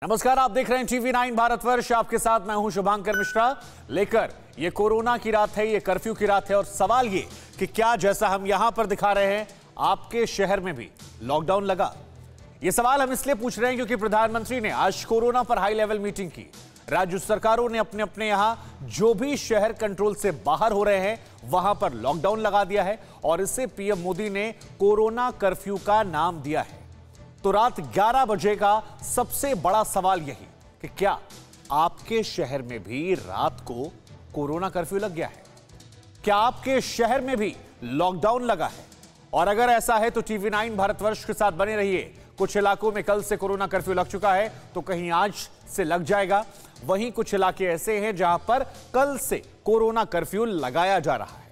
नमस्कार, आप देख रहे हैं TV9 भारतवर्ष। आपके साथ मैं हूं शुभांकर मिश्रा। लेकर ये कोरोना की रात है, ये कर्फ्यू की रात है और सवाल ये कि क्या जैसा हम यहां पर दिखा रहे हैं आपके शहर में भी लॉकडाउन लगा। ये सवाल हम इसलिए पूछ रहे हैं क्योंकि प्रधानमंत्री ने आज कोरोना पर हाई लेवल मीटिंग की। राज्य सरकारों ने अपने अपने यहां जो भी शहर कंट्रोल से बाहर हो रहे हैं वहां पर लॉकडाउन लगा दिया है और इससे पीएम मोदी ने कोरोना कर्फ्यू का नाम दिया है। तो रात 11 बजे का सबसे बड़ा सवाल यही कि क्या आपके शहर में भी रात को कोरोना कर्फ्यू लग गया है? क्या आपके शहर में भी लॉकडाउन लगा है? और अगर ऐसा है तो TV9 भारतवर्ष के साथ बने रहिए। कुछ इलाकों में कल से कोरोना कर्फ्यू लग चुका है तो कहीं आज से लग जाएगा। वहीं कुछ इलाके ऐसे हैं जहां पर कल से कोरोना कर्फ्यू लगाया जा रहा है।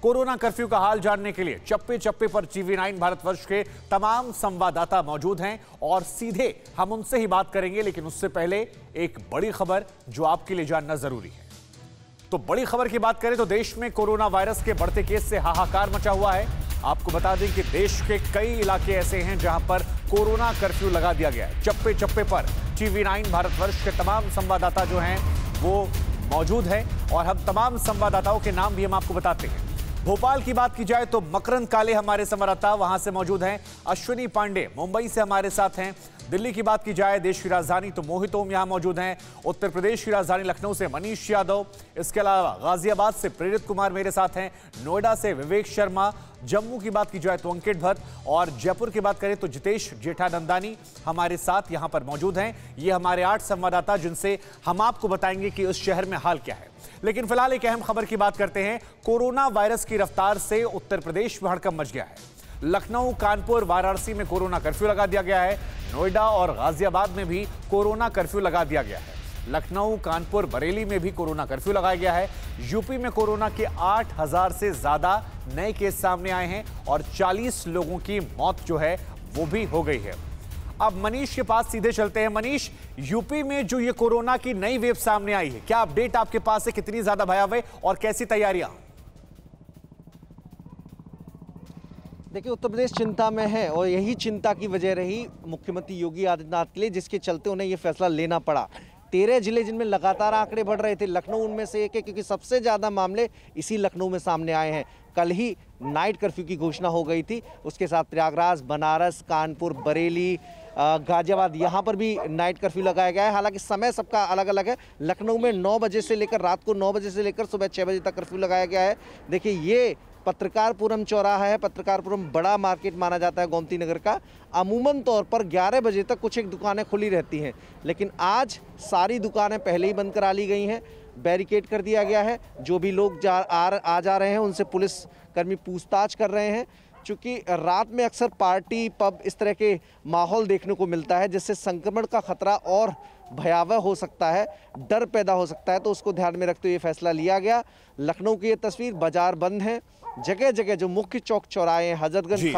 कोरोना कर्फ्यू का हाल जानने के लिए चप्पे चप्पे पर TV9 भारतवर्ष के तमाम संवाददाता मौजूद हैं और सीधे हम उनसे ही बात करेंगे। लेकिन उससे पहले एक बड़ी खबर जो आपके लिए जानना जरूरी है। तो बड़ी खबर की बात करें तो देश में कोरोना वायरस के बढ़ते केस से हाहाकार मचा हुआ है। आपको बता दें कि देश के कई इलाके ऐसे हैं जहां पर कोरोना कर्फ्यू लगा दिया गया है। चप्पे चप्पे पर TV9 भारतवर्ष के तमाम संवाददाता जो हैं वो मौजूद हैं और हम तमाम संवाददाताओं के नाम भी हम आपको बताते हैं। भोपाल की बात की जाए तो मकरंद काले हमारे संवाददाता वहां से मौजूद हैं। अश्विनी पांडे मुंबई से हमारे साथ हैं। दिल्ली की बात की जाए देश की राजधानी तो मोहित ओम यहां मौजूद हैं। उत्तर प्रदेश की राजधानी लखनऊ से मनीष यादव, इसके अलावा गाजियाबाद से प्रेरित कुमार मेरे साथ हैं। नोएडा से विवेक शर्मा, जम्मू की बात की जाए तो अंकित भट्ट और जयपुर की बात करें तो जितेश जेठानंदानी हमारे साथ यहां पर मौजूद हैं। ये हमारे 8 संवाददाता जिनसे हम आपको बताएंगे कि उस शहर में हाल क्या है। लेकिन फिलहाल एक अहम खबर की बात करते हैं। कोरोना वायरस की रफ्तार से उत्तर प्रदेश में हड़कंप मच गया है। लखनऊ, कानपुर, वाराणसी में कोरोना कर्फ्यू लगा दिया गया है। नोएडा और गाजियाबाद में भी कोरोना कर्फ्यू लगा दिया गया है। लखनऊ, कानपुर, बरेली में भी कोरोना कर्फ्यू लगाया गया है। यूपी में कोरोना के 8000 से ज्यादा नए केस सामने आए हैं और 40 लोगों की मौत जो है वो भी हो गई है। अब मनीष के पास सीधे चलते हैं। मनीष, यूपी में जो ये कोरोना की नई वेव सामने आई है, क्या अपडेट आपके पास है? कितनी ज्यादा भयावह और कैसी तैयारियां? देखिए, उत्तर प्रदेश चिंता में है और यही चिंता की वजह रही मुख्यमंत्री योगी आदित्यनाथ के लिए, जिसके चलते उन्हें ये फैसला लेना पड़ा। 13 जिले जिनमें लगातार आंकड़े बढ़ रहे थे, लखनऊ उनमें से एक है क्योंकि सबसे ज़्यादा मामले इसी लखनऊ में सामने आए हैं। कल ही नाइट कर्फ्यू की घोषणा हो गई थी। उसके साथ प्रयागराज, बनारस, कानपुर, बरेली, गाजियाबाद, यहाँ पर भी नाइट कर्फ्यू लगाया गया है। हालांकि समय सबका अलग अलग है। लखनऊ में 9 बजे से लेकर रात को 9 बजे से लेकर सुबह 6 बजे तक कर्फ्यू लगाया गया है। देखिए, ये पत्रकारपुरम चौराहा है। पत्रकारपुरम बड़ा मार्केट माना जाता है गोमती नगर का। अमूमन तौर पर 11 बजे तक कुछ एक दुकानें खुली रहती हैं, लेकिन आज सारी दुकानें पहले ही बंद करा ली गई हैं। बैरिकेड कर दिया गया है। जो भी लोग आ जा रहे हैं उनसे पुलिसकर्मी पूछताछ कर रहे हैं। चूँकि रात में अक्सर पार्टी, पब, इस तरह के माहौल देखने को मिलता है जिससे संक्रमण का खतरा और भयावह हो सकता है, डर पैदा हो सकता है। तो उसको ध्यान में रखते हुए ये फैसला लिया गया। लखनऊ की ये तस्वीर, बाजार बंद है। जगह जगह जो मुख्य चौक चौराहे हैं, हजरतगंज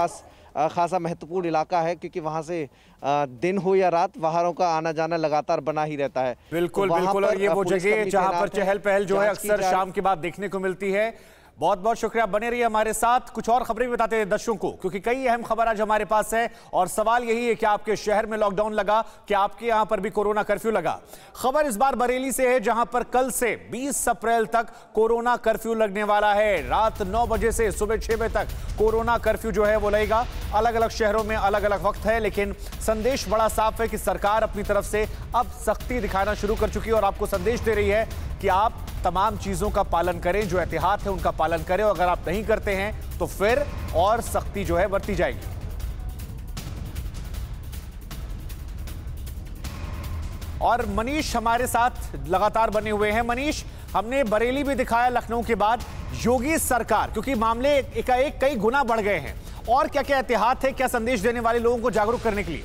खासा महत्वपूर्ण इलाका है क्योंकि वहां से दिन हो या रात वाहनों का आना जाना लगातार बना ही रहता है। बिल्कुल बिल्कुल। और ये वो जगह जहां पर चहल पहल जो है अक्सर शाम के बाद देखने को मिलती है। बहुत बहुत शुक्रिया, बने रहिए हमारे साथ। कुछ और खबरें भी बताते हैं दर्शकों को क्योंकि कई अहम खबर आज हमारे पास है और सवाल यही है कि आपके शहर में लॉकडाउन लगा, क्या आपके यहां पर भी कोरोना कर्फ्यू लगा? खबर इस बार बरेली से है जहां पर कल से 20 अप्रैल तक कोरोना कर्फ्यू लगने वाला है। रात 9 बजे से सुबह 6 बजे तक कोरोना कर्फ्यू जो है वो लगेगा। अलग अलग शहरों में अलग अलग वक्त है, लेकिन संदेश बड़ा साफ है कि सरकार अपनी तरफ से अब सख्ती दिखाना शुरू कर चुकी है और आपको संदेश दे रही है कि आप तमाम चीजों का पालन करें, जो एहतियात है उनका पालन करें। और अगर आप नहीं करते हैं तो फिर और सख्ती जो है बरती जाएगी। और मनीष हमारे साथ लगातार बने हुए हैं। मनीष, हमने बरेली भी दिखाया लखनऊ के बाद। योगी सरकार, क्योंकि मामले एकाएक कई गुना बढ़ गए हैं, और क्या क्या एहतियात है, क्या संदेश देने वाले लोगों को जागरूक करने के लिए?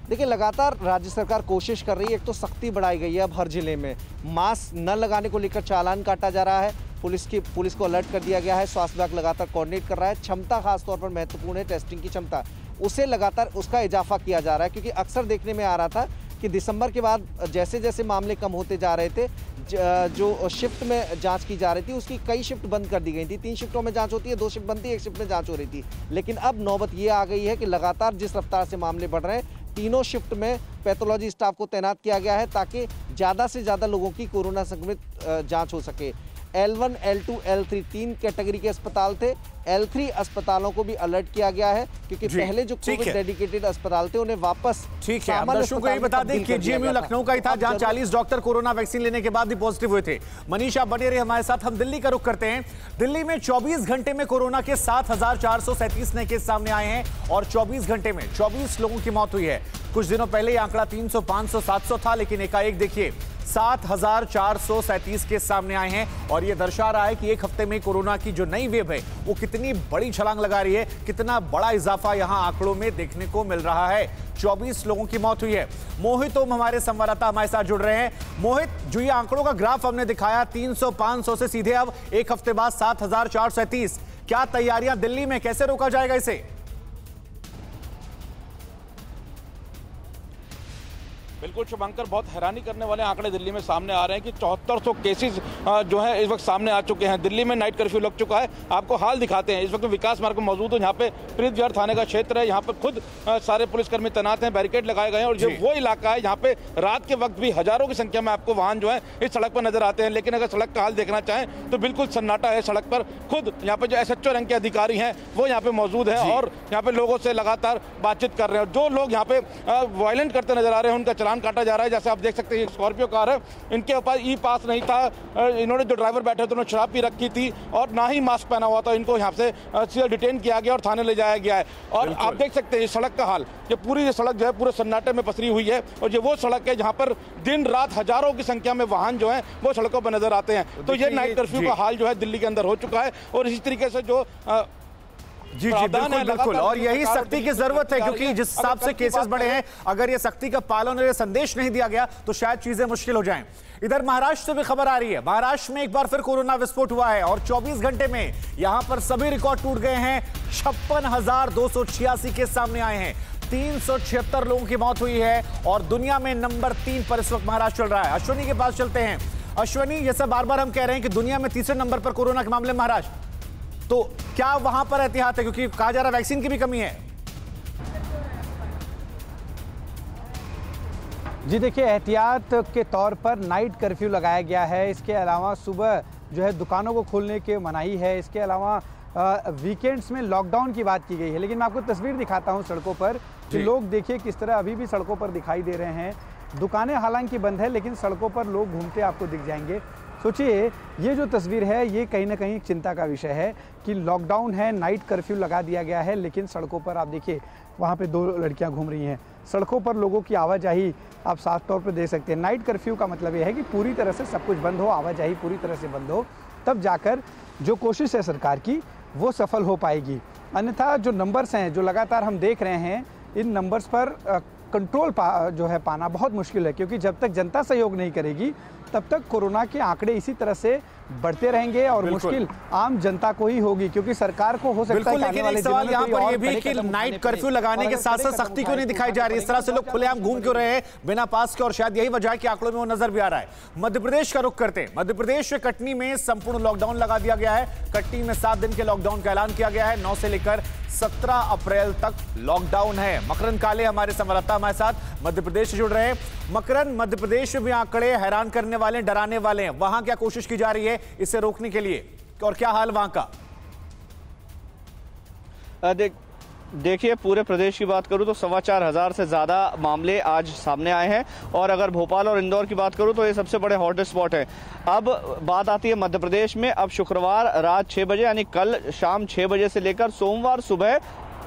देखिए, लगातार राज्य सरकार कोशिश कर रही है। एक तो सख्ती बढ़ाई गई है अब हर जिले में। मास्क न लगाने को लेकर चालान काटा जा रहा है। पुलिस को अलर्ट कर दिया गया है। स्वास्थ्य विभाग लगातार कोऑर्डिनेट कर रहा है। क्षमता खासतौर पर महत्वपूर्ण है, टेस्टिंग की क्षमता, उसे लगातार उसका इजाफा किया जा रहा है क्योंकि अक्सर देखने में आ रहा था कि दिसंबर के बाद जैसे जैसे मामले कम होते जा रहे थे, जो शिफ्ट में जांच की जा रही थी उसकी कई शिफ्ट बंद कर दी गई थी। 3 शिफ्टों में जांच होती है, 2 शिफ्ट बनती है, 1 शिफ्ट में जांच हो रही थी। लेकिन अब नौबत ये आ गई है कि लगातार जिस रफ्तार से मामले बढ़ रहे हैं, तीनों शिफ्ट में पैथोलॉजी स्टाफ को तैनात किया गया है ताकि ज़्यादा से ज़्यादा लोगों की कोरोना संक्रमित जांच हो सके। L1, L2, L3 3 कैटेगरी के अस्पताल थे। L3 अस्पतालों को भी अलर्ट किया गया है क्योंकि पहले जो कोविड डेडिकेटेड अस्पताल थे उन्हें वापस ठीक है। दर्शकों को यही बता दें कि GMU लखनऊ का ही था जहां 40 डॉक्टर कोरोना वैक्सीन लेने के बाद भी पॉजिटिव हुए थे। मनीषा बने रहे हमारे साथ। हम दिल्ली का रुख करते हैं। दिल्ली में 24 घंटे में कोरोना के 7,437 नए केस सामने आए हैं और 24 घंटे में 24 लोगों की मौत हुई है। कुछ दिनों पहले ये आंकड़ा 300, 500, 700 था, लेकिन एकाएक देखिए 7,437 केस सामने आए हैं और यह दर्शा रहा है कि एक हफ्ते में कोरोना की जो नई वेव है वो कितनी बड़ी छलांग लगा रही है, कितना बड़ा इजाफा यहां आंकड़ों में देखने को मिल रहा है। 24 लोगों की मौत हुई है। मोहित ओम हमारे संवाददाता हमारे साथ जुड़ रहे हैं। मोहित, जो ये आंकड़ों का ग्राफ हमने दिखाया 300, 500 से सीधे अब एक हफ्ते बाद 7,437, क्या तैयारियां दिल्ली में, कैसे रोका जाएगा इसे? बिल्कुल शुभंकर, बहुत हैरानी करने वाले आंकड़े दिल्ली में सामने आ रहे हैं कि 7400 केसेस जो है इस वक्त सामने आ चुके हैं। दिल्ली में नाइट कर्फ्यू लग चुका है। आपको हाल दिखाते हैं। इस वक्त विकास मार्ग में मौजूद हूं। यहाँ पे प्रीत विहार थाने का क्षेत्र है। यहाँ पे खुद सारे पुलिसकर्मी तैनात हैं, बैरिकेड लगाए गए हैं और ये वो इलाका है यहाँ पे रात के वक्त भी हजारों की संख्या में आपको वाहन जो है इस सड़क पर नजर आते हैं। लेकिन अगर सड़क का हाल देखना चाहें तो बिल्कुल सन्नाटा है सड़क पर। खुद यहाँ पे जो SHO रैंक के अधिकारी हैं वो यहाँ पे मौजूद है और यहाँ पे लोगों से लगातार बातचीत कर रहे हैं। जो लोग यहाँ पे वायलेंट करते नजर आ रहे हैं उनका चालान काटा जा रहा है। जैसे आप देख सकते हैं स्कॉर्पियो कार है, इनके ऊपर ई पास नहीं था। इन्होंने जो ड्राइवर बैठे थे उन्होंने शराब पी रखी थी और ना ही मास्क पहना हुआ था। इनको यहाँ से सीधे डिटेन किया गया और थाने ले जाया गया है। और आप देख सकते हैं सड़क का हाल, ये पूरी सड़क जो है पूरे सन्नाटे में पसरी हुई है और ये वो सड़क है जहाँ पर दिन रात हजारों की संख्या में वाहन जो है वो सड़कों पर नजर आते हैं। तो ये नाइट कर्फ्यू का हाल जो है दिल्ली के अंदर हो चुका है और इसी तरीके से जो जी बिल्कुल बिल्कुल, और यही सख्ती की जरूरत है क्योंकि जिस हिसाब से केसेस बढ़े हैं, अगर ये सख्ती का पालन और ये संदेश नहीं दिया गया तो शायद चीजें मुश्किल हो जाएं। इधर महाराष्ट्र से भी खबर आ रही है। महाराष्ट्र में एक बार फिर कोरोना विस्फोट हुआ है और 24 घंटे में यहां पर सभी रिकॉर्ड टूट गए हैं। 56,286 केस सामने आए हैं। 376 लोगों की मौत हुई है और दुनिया में नंबर 3 पर इस वक्त महाराष्ट्र चल रहा है। अश्वनी के पास चलते हैं। अश्वनी, जैसा बार बार हम कह रहे हैं कि दुनिया में तीसरे नंबर पर कोरोना के मामले महाराष्ट्र, तो क्या वहां पर एहतियात है क्योंकि कहा जा रहा है वैक्सीन की भी कमी है? जी देखिए, एहतियात के तौर पर नाइट कर्फ्यू लगाया गया है। इसके अलावा सुबह जो है दुकानों को खोलने की मनाही है। इसके अलावा वीकेंड्स में लॉकडाउन की बात की गई है। लेकिन मैं आपको तस्वीर दिखाता हूं सड़कों पर कि लोग देखिए किस तरह अभी भी सड़कों पर दिखाई दे रहे हैं। दुकानें हालांकि बंद है लेकिन सड़कों पर लोग घूमते आपको दिख जाएंगे। सोचिए, ये जो तस्वीर है ये कहीं ना कहीं चिंता का विषय है कि लॉकडाउन है, नाइट कर्फ्यू लगा दिया गया है, लेकिन सड़कों पर आप देखिए वहाँ पे 2 लड़कियाँ घूम रही हैं। सड़कों पर लोगों की आवाजाही आप साफ तौर पर देख सकते हैं। नाइट कर्फ्यू का मतलब ये है कि पूरी तरह से सब कुछ बंद हो, आवाजाही पूरी तरह से बंद हो, तब जाकर जो कोशिश है सरकार की वो सफल हो पाएगी। अन्यथा जो नंबर्स हैं जो लगातार हम देख रहे हैं, इन नंबर्स पर कंट्रोल जो है पाना बहुत मुश्किल है क्योंकि जब तक जनता सहयोग नहीं करेगी तब तक कोरोना के आंकड़े इसी तरह से बढ़ते रहेंगे और मुश्किल आम जनता को ही होगी क्योंकि सरकार को हो सकता है कि आने वाले दिनों में यहाँ पर ये भी कि नाइट कर्फ्यू लगाने के साथ साथ सख्ती क्यों नहीं दिखाई जा रही? इस तरह से लोग खुलेआम घूम क्यों रहे हैं बिना पास के? और शायद यही वजह है कि आंकड़ों में वो नजर भी आ रहा है। मध्य प्रदेश का रुख करते हैं। मध्य प्रदेश के कटनी में संपूर्ण लॉकडाउन लगा दिया गया है। कटनी में 7 दिन के लॉकडाउन का ऐलान किया गया है। 9 से लेकर 17 अप्रैल तक लॉकडाउन है। मकरन काले हमारे संवाददाता हमारे साथ मध्य प्रदेश से जुड़ रहे हैं। मकरन, मध्य प्रदेश में भी आंकड़े हैरान करने वाले, डराने वाले हैं। वहां क्या कोशिश की जा रही है इसे रोकने के लिए और क्या हाल वहां का? देखिए, पूरे प्रदेश की बात करूं तो 4,2500 से ज़्यादा मामले आज सामने आए हैं और अगर भोपाल और इंदौर की बात करूं तो ये सबसे बड़े हॉट स्पॉट है। अब बात आती है मध्य प्रदेश में। अब शुक्रवार रात 6 बजे यानी कल शाम 6 बजे से लेकर सोमवार सुबह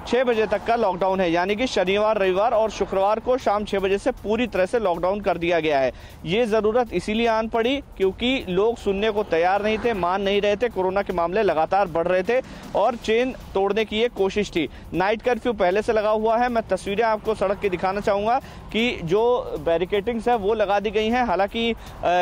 6 बजे तक का लॉकडाउन है, यानी कि शनिवार, रविवार और शुक्रवार को शाम 6 बजे से पूरी तरह से लॉकडाउन कर दिया गया है। ये ज़रूरत इसीलिए आन पड़ी क्योंकि लोग सुनने को तैयार नहीं थे, मान नहीं रहे थे। कोरोना के मामले लगातार बढ़ रहे थे और चेन तोड़ने की ये कोशिश थी। नाइट कर्फ्यू पहले से लगा हुआ है। मैं तस्वीरें आपको सड़क की दिखाना चाहूँगा कि जो बैरिकेटिंग्स है वो लगा दी गई हैं। हालांकि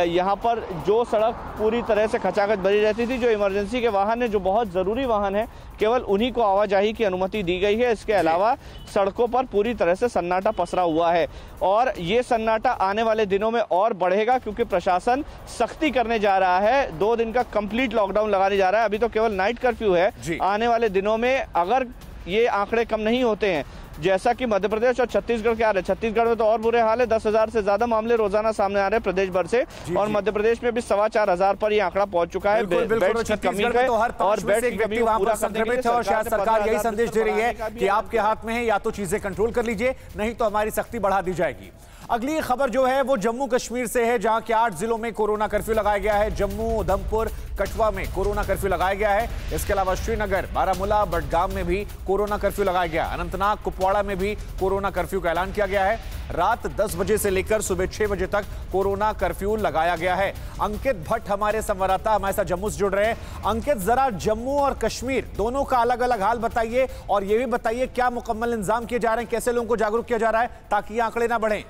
यहाँ पर जो सड़क पूरी तरह से खचाखच भरी रहती थी, जो इमरजेंसी के वाहन है, जो बहुत ज़रूरी वाहन है, केवल उन्हीं को आवाजाही की अनुमति दी गई गई है। इसके अलावा सड़कों पर पूरी तरह से सन्नाटा पसरा हुआ है और ये सन्नाटा आने वाले दिनों में और बढ़ेगा क्योंकि प्रशासन सख्ती करने जा रहा है। 2 दिन का कंप्लीट लॉकडाउन लगाने जा रहा है। अभी तो केवल नाइट कर्फ्यू है। आने वाले दिनों में अगर ये आंकड़े कम नहीं होते हैं, जैसा कि मध्य प्रदेश और छत्तीसगढ़ के आ रहे हैं, छत्तीसगढ़ में तो और बुरे हाल है। 10,000 से ज्यादा मामले रोजाना सामने आ रहे हैं प्रदेश भर से और मध्य प्रदेश में भी 4,500 पर ये आंकड़ा पहुंच चुका है। बेड्स की कमी है और बेड की कमी वहां पर संक्रमित है और शायद सरकार यही संदेश दे रही है कि आपके हाथ में है, या तो चीजें कंट्रोल कर लीजिए, नहीं तो हमारी सख्ती बढ़ा दी जाएगी। अगली खबर जो है वो जम्मू कश्मीर से है, जहां के 8 जिलों में कोरोना कर्फ्यू लगाया गया है। जम्मू, उधमपुर, कठुआ में कोरोना कर्फ्यू लगाया गया है। इसके अलावा श्रीनगर, बारामूला, बडगाम में भी कोरोना कर्फ्यू लगाया गया। अनंतनाग, कुपवाड़ा में भी कोरोना कर्फ्यू का ऐलान किया गया है। रात 10 बजे से लेकर सुबह 6 बजे तक कोरोना कर्फ्यू लगाया गया है। अंकित भट्ट हमारे संवाददाता हमारे साथ जम्मू से जुड़ रहे हैं। अंकित, जरा जम्मू और कश्मीर दोनों का अलग अलग हाल बताइए और यह भी बताइए क्या मुकम्मल इंतजाम किए जा रहे हैं, कैसे लोगों को जागरूक किया जा रहा है ताकि ये आंकड़े ना बढ़ें।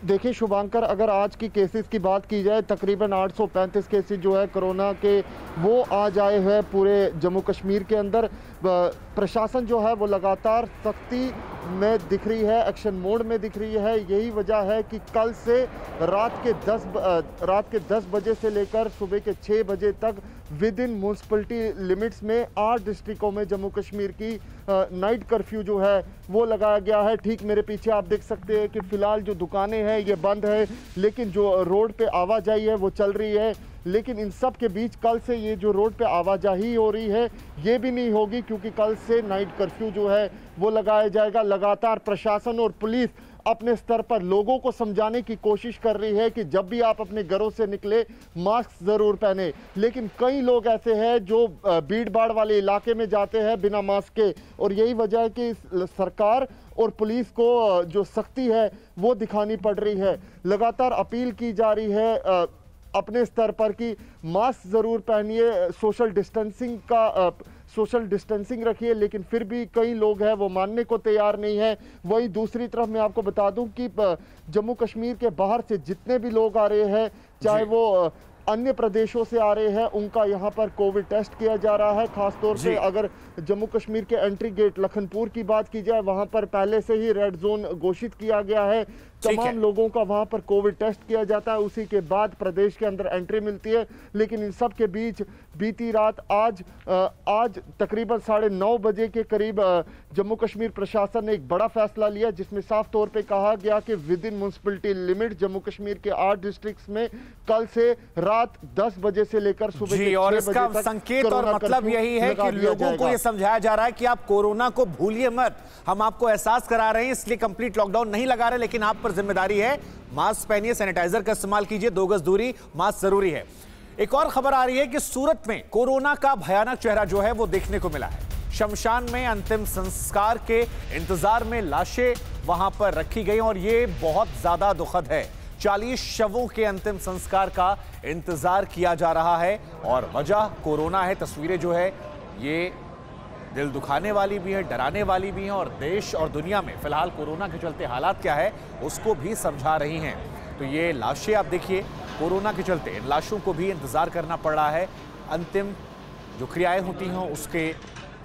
देखिए शुभांकर, अगर आज की केसेस की बात की जाए, तकरीबन 835 केसेस जो है कोरोना के वो आज आए हुए पूरे जम्मू कश्मीर के अंदर। प्रशासन जो है वो लगातार सख्ती में दिख रही है, एक्शन मोड में दिख रही है। यही वजह है कि कल से रात के 10 बजे से लेकर सुबह के 6 बजे तक विद इन म्यूनसिपलिटी लिमिट्स में 8 डिस्ट्रिक्टों में जम्मू कश्मीर की नाइट कर्फ्यू जो है वो लगाया गया है। ठीक मेरे पीछे आप देख सकते हैं कि फिलहाल जो दुकानें हैं ये बंद है, लेकिन जो रोड पे आवाजाही है वो चल रही है। लेकिन इन सब के बीच कल से ये जो रोड पे आवाजाही हो रही है ये भी नहीं होगी, क्योंकि कल से नाइट कर्फ्यू जो है वो लगाया जाएगा। लगातार प्रशासन और पुलिस अपने स्तर पर लोगों को समझाने की कोशिश कर रही है कि जब भी आप अपने घरों से निकले मास्क जरूर पहने। लेकिन कई लोग ऐसे हैं जो भीड़ भाड़ वाले इलाके में जाते हैं बिना मास्क के, और यही वजह है कि सरकार और पुलिस को जो सख्ती है वो दिखानी पड़ रही है। लगातार अपील की जा रही है अपने स्तर पर कि मास्क जरूर पहनिए, सोशल डिस्टेंसिंग रखिए, लेकिन फिर भी कई लोग हैं वो मानने को तैयार नहीं है। वहीं दूसरी तरफ मैं आपको बता दूं कि जम्मू कश्मीर के बाहर से जितने भी लोग आ रहे हैं, चाहे वो अन्य प्रदेशों से आ रहे हैं, उनका यहाँ पर कोविड टेस्ट किया जा रहा है। खासतौर से अगर जम्मू कश्मीर के एंट्री गेट लखनपुर की बात की जाए, वहाँ पर पहले से ही रेड जोन घोषित किया गया है। तमाम लोगों का वहाँ पर कोविड टेस्ट किया जाता है, उसी के बाद प्रदेश के अंदर एंट्री मिलती है। लेकिन इन सब के बीच बीती रात आज तकरीबन 9:30 बजे के करीब जम्मू कश्मीर प्रशासन ने एक बड़ा फैसला लिया, जिसमें साफ तौर पे कहा गया कि with in municipality limit Jammu Kashmir के 8 डिस्ट्रिक्ट्स में कल से रात 10 बजे से लेकर सुबह के 6 बजे तक संकेत और मतलब यही है कि लोगों को ये समझाया जा रहा है कि आप कोरोना को भूलिए मत, हम आपको एहसास करा रहे हैं, इसलिए कंप्लीट लॉकडाउन नहीं लगा रहे, लेकिन आप पर जिम्मेदारी है। मास्क पहनिए, सैनिटाइजर का इस्तेमाल कीजिए, 2 गज दूरी, मास्क जरूरी है। एक और खबर आ रही है कि सूरत में कोरोना का भयानक चेहरा जो है वो देखने को मिला है। शमशान में अंतिम संस्कार के इंतजार में लाशें वहां पर रखी गई और ये बहुत ज्यादा दुखद है। 40 शवों के अंतिम संस्कार का इंतजार किया जा रहा है और वजह कोरोना है। तस्वीरें जो है ये दिल दुखाने वाली भी है, डराने वाली भी हैं और देश और दुनिया में फिलहाल कोरोना के चलते हालात क्या है उसको भी समझा रही हैं। तो ये लाशें आप देखिए, कोरोना के चलते इन लाशों को भी इंतजार करना पड़ रहा है अंतिम जो क्रियाएं होती हैं उसके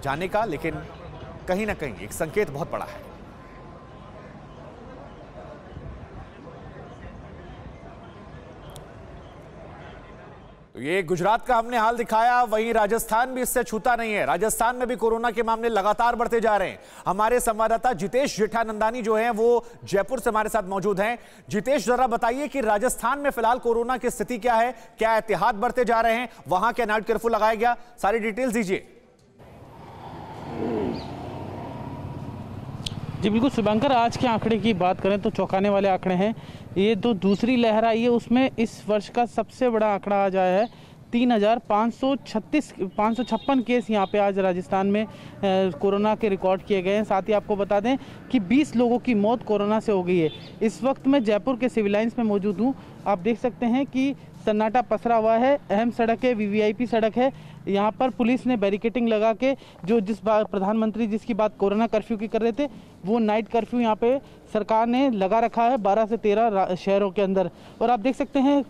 जाने का, लेकिन कहीं ना कहीं एक संकेत बहुत बड़ा है। तो ये गुजरात का हमने हाल दिखाया, वहीं राजस्थान भी इससे छूता नहीं है। राजस्थान में भी कोरोना के मामले लगातार बढ़ते जा रहे हैं। हमारे संवाददाता जितेश जेठानंदानी जो हैं वो जयपुर से हमारे साथ मौजूद हैं। जितेश, जरा बताइए कि राजस्थान में फिलहाल कोरोना की स्थिति क्या है, क्या एहतियात बरते जा रहे हैं, वहां क्या नाइट कर्फ्यू लगाया गया, सारी डिटेल्स दीजिए। जी बिल्कुल शुभंकर, आज के आंकड़े की बात करें तो चौंकाने वाले आंकड़े हैं। ये तो दूसरी लहर आई है, उसमें इस वर्ष का सबसे बड़ा आंकड़ा आज आया है। 3,556 केस यहाँ पे आज राजस्थान में कोरोना के रिकॉर्ड किए गए हैं। साथ ही आपको बता दें कि 20 लोगों की मौत कोरोना से हो गई है। इस वक्त मैं जयपुर के सिविल लाइंस में मौजूद हूँ। आप देख सकते हैं कि सन्नाटा पसरा हुआ है। अहम सड़क है, वीवीआईपी सड़क है। यहाँ पर पुलिस ने बैरिकेटिंग लगा के प्रधानमंत्री जिसकी बात कोरोना कर्फ्यू की कर रहे थे, वो नाइट कर्फ्यू यहाँ पे सरकार ने लगा रखा है 12 से 13 शहरों के अंदर। और आप देख सकते हैं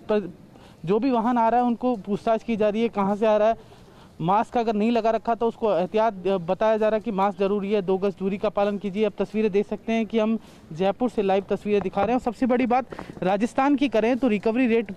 जो भी वाहन आ रहा है उनको पूछताछ की जा रही है, कहाँ से आ रहा है, मास्क अगर नहीं लगा रखा तो उसको एहतियात बताया जा रहा है कि मास्क जरूरी है, 2 गज दूरी का पालन कीजिए। अब तस्वीरें देख सकते हैं कि हम जयपुर से लाइव तस्वीरें दिखा रहे हैं। और सबसे बड़ी बात राजस्थान की करें तो रिकवरी रेट,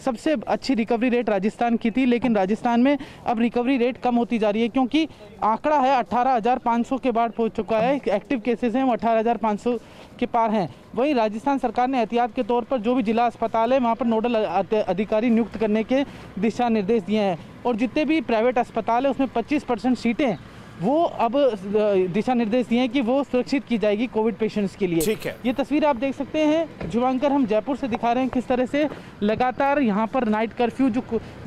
सबसे अच्छी रिकवरी रेट राजस्थान की थी, लेकिन राजस्थान में अब रिकवरी रेट कम होती जा रही है क्योंकि आंकड़ा है 18,500 के पार पहुंच चुका है। एक्टिव केसेस हैं वो 18,500 के पार हैं। वहीं राजस्थान सरकार ने एहतियात के तौर पर जो भी जिला अस्पताल है वहाँ पर नोडल अधिकारी नियुक्त करने के दिशा निर्देश दिए हैं और जितने भी प्राइवेट अस्पताल है उसमें 25% सीटें वो अब दिशा निर्देश दिए हैं कि वो सुरक्षित की जाएगी कोविड पेशेंट्स के लिए। ठीक है, ये तस्वीर आप देख सकते हैं शुभांकर, हम जयपुर से दिखा रहे हैं किस तरह से लगातार यहाँ पर नाइट कर्फ्यू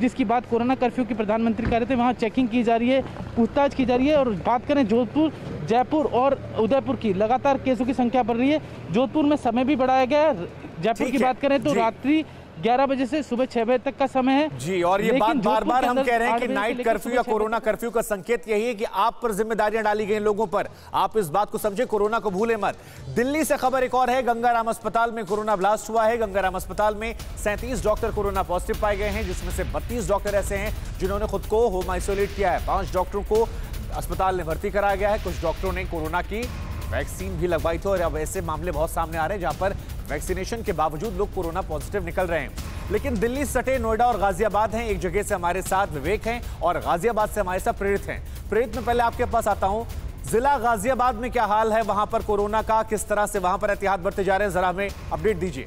जिसकी बात कोरोना कर्फ्यू की प्रधानमंत्री कर रहे थे, वहाँ चेकिंग की जा रही है, पूछताछ की जा रही है। और बात करें जोधपुर, जयपुर और उदयपुर की, लगातार केसों की संख्या बढ़ रही है। जोधपुर में समय भी बढ़ाया गया है। जयपुर की बात करें तो रात्रि 11 बजे से सुबह 6 बजे तक का समय है जी। और ये बात बार बार हम कह रहे हैं कि नाइट कर्फ्यू या कोरोना कर्फ्यू का संकेत यही है कि आप पर जिम्मेदारियां डाली गई लोगों पर। आप इस बात को समझे, कोरोना को भूले मत। दिल्ली से खबर एक और है, गंगाराम अस्पताल में कोरोना ब्लास्ट हुआ है। गंगाराम अस्पताल में 37 डॉक्टर कोरोना पॉजिटिव पाए गए हैं, जिसमें से 32 डॉक्टर ऐसे हैं जिन्होंने खुद को होम आइसोलेट किया है। 5 डॉक्टरों को अस्पताल में भर्ती कराया गया है। कुछ डॉक्टरों ने कोरोना की वैक्सीन भी लगवाई थी और अब ऐसे मामले बहुत सामने आ रहे हैं जहां पर वैक्सीनेशन के बावजूद लोग कोरोना पॉजिटिव निकल रहे हैं। लेकिन दिल्ली सटे नोएडा और गाजियाबाद हैं। एक जगह से हमारे साथ विवेक हैं और गाजियाबाद से हमारे साथ प्रेरित हैं। प्रेरित, में पहले आपके पास आता हूं, जिला गाजियाबाद में क्या हाल है, वहां पर कोरोना का किस तरह से वहां पर एहतियात बरते जा रहे हैं, जरा हमें अपडेट दीजिए।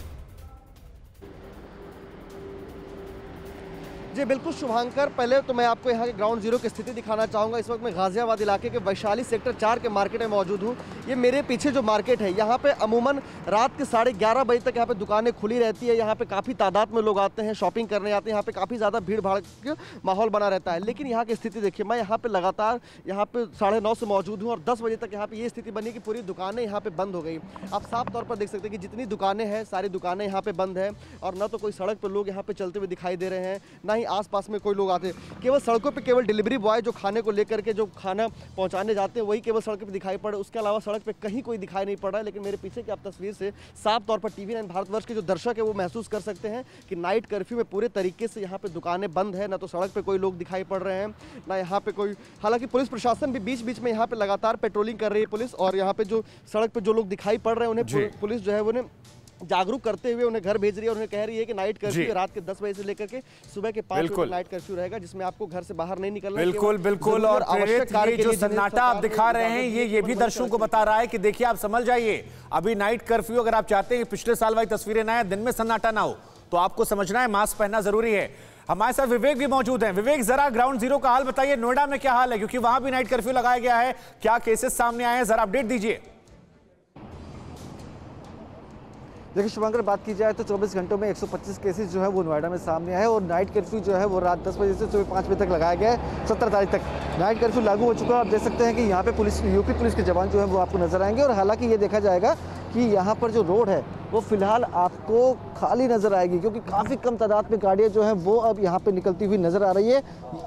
जी बिल्कुल शुभांकर, पहले तो मैं आपको यहाँ के ग्राउंड जीरो की स्थिति दिखाना चाहूँगा। इस वक्त मैं गाजियाबाद इलाके के वैशाली सेक्टर 4 के मार्केट में मौजूद हूँ। ये मेरे पीछे जो मार्केट है, यहाँ पे अमूमन रात के 11:30 बजे तक यहाँ पे दुकानें खुली रहती है। यहाँ पे काफ़ी तादाद में लोग आते हैं, शॉपिंग करने आते हैं। यहाँ पे काफ़ी ज़्यादा भीड़ भाड़ का माहौल बना रहता है। लेकिन यहाँ की स्थिति देखिए, मैं यहाँ पे लगातार यहाँ पे 9:30 से मौजूद हूँ और 10 बजे तक यहाँ पे ये स्थिति बनी कि पूरी दुकानें यहाँ पे बंद हो गई। आप साफ तौर पर देख सकते हैं कि जितनी दुकानें हैं सारी दुकानें यहाँ पे बंद है और न तो कोई सड़क पर लोग यहाँ पे चलते हुए दिखाई दे रहे हैं, ना ही आसपास में कोई लोग आते हैं। केवल सड़कों पे केवल डिलीवरी बॉय जो खाने को लेकर के जो खाना पहुंचाने जाते हैं वही केवल सड़क पे दिखाई पड़े, उसके अलावा सड़क पे कहीं कोई दिखाई नहीं पड़ रहा है। लेकिन मेरे पीछे की आप तस्वीर से साफ तौर पर TV9 भारतवर्ष के जो दर्शक है वो महसूस कर सकते हैं कि नाइट कर्फ्यू में पूरे तरीके से यहाँ पे दुकानें बंद है, ना तो सड़क पे कोई लोग दिखाई पड़ रहे हैं, ना यहाँ पे कोई। हालांकि पुलिस प्रशासन भी बीच बीच में यहाँ पे लगातार पेट्रोलिंग कर रही है पुलिस, और यहाँ पे जो सड़क पे जो लोग दिखाई पड़ रहे हैं उन्हें पुलिस जो है उन्हें जागरूक करते हुए उन्हें घर भेज रही है और उन्हें कह रही है कि नाइट कर्फ्यू रात के 10 बजे से लेकर के सुबह के 5 बजे नाइट कर्फ्यू रहेगा, जिसमें आपको घर से बाहर नहीं निकलना। बिल्कुल बिल्कुल। और ये जो सन्नाटा आप दिखा रहे हैं ये भी दर्शकों को बता रहा है कि देखिए आप समझ जाइए, अभी नाइट कर्फ्यू अगर आप चाहते हैं पिछले साल वाली तस्वीरें ना आए, दिन में सन्नाटा ना हो, तो आपको समझना है मास्क पहनना जरूरी है। हमारे साथ विवेक भी मौजूद हैं। विवेक, जरा ग्राउंड जीरो का हाल बताइए, नोएडा में क्या हाल है, क्योंकि वहां भी नाइट कर्फ्यू लगाया गया है, क्या केसेस सामने आए हैं, जरा अपडेट दीजिए। देखिए शुभांकर, बात की जाए तो 24 घंटों में 125 केसेस जो है वो नोएडा में सामने आए और नाइट कर्फ्यू जो है वो रात 10 बजे से सुबह 5 बजे तक लगाया गया है। 17 तारीख तक नाइट कर्फ्यू लागू हो चुका है। आप देख सकते हैं कि यहाँ पे पुलिस, यूपी पुलिस के जवान जो है वो आपको नजर आएंगे। और हालांकि ये देखा जाएगा कि यहाँ पर जो रोड है वो फिलहाल आपको खाली नजर आएगी, क्योंकि काफ़ी कम तादाद में गाड़ियाँ जो हैं वो अब यहाँ पे निकलती हुई नजर आ रही है।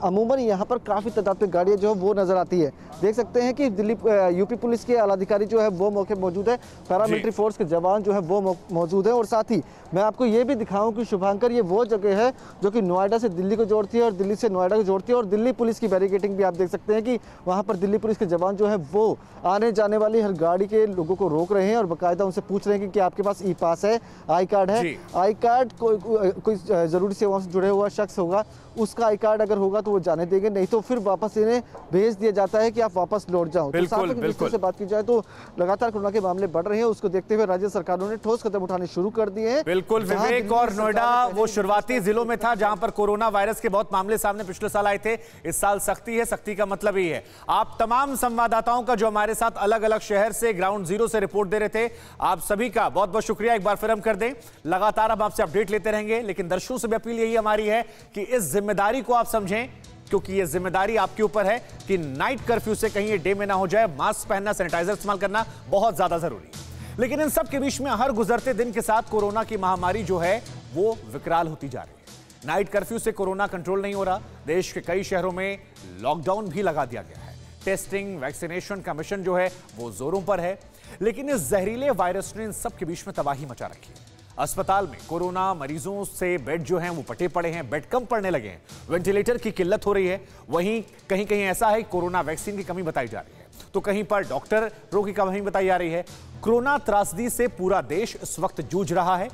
अमूमन यहाँ पर काफ़ी तादाद में गाड़ियाँ जो है वो नजर आती है। देख सकते हैं कि दिल्ली यूपी पुलिस के आलाधिकारी जो है वो मौके मौजूद है, पैरामिलिट्री फोर्स के जवान जो है वो मौजूद है। और साथ ही मैं आपको ये भी दिखाऊं कि शुभांकर, ये वो जगह है जो कि नोएडा से दिल्ली को जोड़ती है और दिल्ली से नोएडा को जोड़ती है। और दिल्ली पुलिस की बैरिकेडिंग भी आप देख सकते हैं कि वहाँ पर दिल्ली पुलिस के जवान जो है वो आने जाने वाली हर गाड़ी के लोगों को रोक रहे हैं और बाकायदा उनसे पूछ रहे हैं कि आपके पास ई पास है, आई कार्ड है। आई कार्ड कोई जरूरी सेवाओं से जुड़े हुआ शख्स होगा, उसका आई कार्ड अगर होगा तो वो जाने देंगे, नहीं तो फिर वापस इन्हें भेज दिया जाता है कि आप वापस लौट जाओ। तो साथ से बात की जाए तो लगातार कोरोना के मामले बढ़ रहे हैं, उसको देखते हुए राज्य सरकारों ने ठोस कदम उठाने शुरू कर दिए हैं। बिल्कुल विवेक, और नोएडा वो शुरुआती जिलों में था जहां पर कोरोना वायरस के बहुत मामले सामने पिछले साल आए थे। इस साल सख्ती है, सख्ती का मतलब ही है। आप तमाम संवाददाताओं का जो हमारे साथ अलग अलग शहर से ग्राउंड जीरो से रिपोर्ट दे रहे थे, आप सभी का बहुत बहुत शुक्रिया। एक बार फिर हम कर दें, लगातार अब आपसे अपडेट लेते रहेंगे, लेकिन दर्शकों से भी अपील यही हमारी है कि इस जिम्मेदारी को आप समझें, क्योंकि यह जिम्मेदारी आपके ऊपर है कि नाइट कर्फ्यू से कहीं ये डे में ना हो जाए। मास्क पहनना, सैनिटाइजर इस्तेमाल करना बहुत ज्यादा जरूरी है। लेकिन इन सब के बीच में हर गुजरते दिन के साथ कोरोना की महामारी जो है वो विकराल होती जा रही है। नाइट कर्फ्यू से कोरोना कंट्रोल नहीं हो रहा, देश के कई शहरों में लॉकडाउन भी लगा दिया गया है। टेस्टिंग, वैक्सीनेशन का मिशन जो है वो जोरों पर है, लेकिन इस जहरीले वायरस ने इन सब के बीच में तबाही मचा रखी है। अस्पताल में कोरोना मरीजों से बेड जो हैं वो पटे पड़े हैं, बेड कम पड़ने लगे हैं, वेंटिलेटर की किल्लत हो रही है। वहीं कहीं कहीं ऐसा है कोरोना वैक्सीन की कमी बताई जा रही है, तो कहीं पर डॉक्टरों की कमी बताई जा रही है। कोरोना त्रासदी से पूरा देश इस वक्त जूझ रहा है।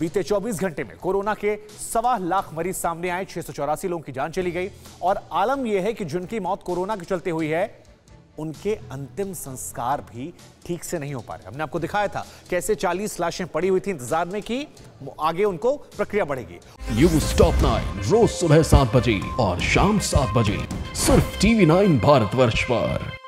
बीते 24 घंटे में कोरोना के 1.25 लाख मरीज सामने आए, 684 लोगों की जान चली गई और आलम यह है कि जिनकी मौत कोरोना के चलते हुई है उनके अंतिम संस्कार भी ठीक से नहीं हो पा रहे। हमने आपको दिखाया था कैसे 40 लाशें पड़ी हुई थी इंतजार में कि आगे उनको प्रक्रिया बढ़ेगी। न्यूज़ टॉप 9 रोज सुबह 7 बजे और शाम 7 बजे सिर्फ TV9 भारतवर्ष पर।